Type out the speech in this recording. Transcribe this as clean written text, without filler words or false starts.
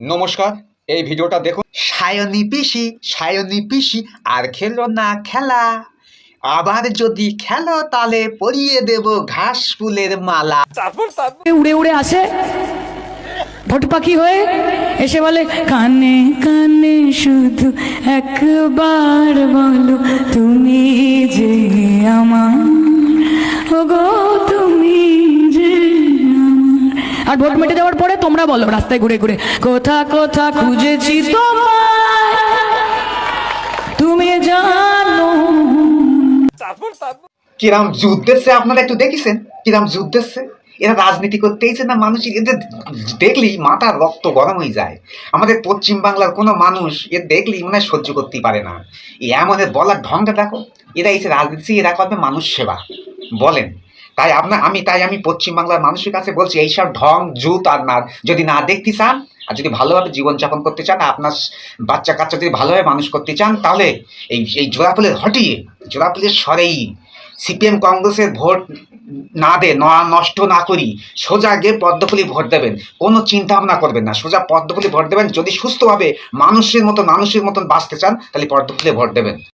নমস্কার, এই ভিডিওটা দেখুন। সায়নী পিসি আর খেলো না খেলা, আবার যদি খেলো তাহলে পরিয়ে দেব ঘাস ফুলের মালা। উড়ে উড়ে আসে ভোট পাখি হয়ে, এসে বলে কানে কানে শুধু একবার বলো তুমি যে আমার, ওগো তুমি যে আমার। আর ভোট মেটে যাওয়ার পরে তোমরা বলো রাস্তায় ঘুরে ঘুরে, কোথা কোথা খুঁজেছি তোমায় তুমি জানো। কিরাম যুদ্ধেছে আপনারা একটু দেখেছেন? কিরাম যুদ্ধেছে এরা রাজনীতি করতেইছে না মানুষ, এদের দেখলেই মাথার রক্ত গরম হয়ে যায়। আমাদের পশ্চিম বাংলার কোনো মানুষ এর দেখলেই মনে হয় সহ্য করতেই পারে না। এমন বলার ঢংটা দেখো, এরা এসে রাজনীতি, এরা করবে মানুষ সেবা বলেন। তাই আমি পশ্চিম বাংলার মানুষের কাছে বলছি, এইসব ঢং জুত আর না, যদি না দেখতে চান আর যদি ভালোভাবে জীবনযাপন করতে চান, আপনার বাচ্চা কাচ্চা যদি ভালোভাবে মানুষ করতে চান, তাহলে এই জোড়াফুলের হটিয়ে, জোড়াফুলের সরেই সিপিএম কংগ্রেসের ভোট না দে, নষ্ট না করি সোজা গিয়ে পদ্মফুলি ভোট দেবেন। কোনো চিন্তা ভাবনা করবেন না, সোজা পদ্মফুলি ভোট দেবেন। যদি সুস্থভাবে মানুষের মতন বাঁচতে চান তাহলে পদ্মফুলি ভোট দেবেন।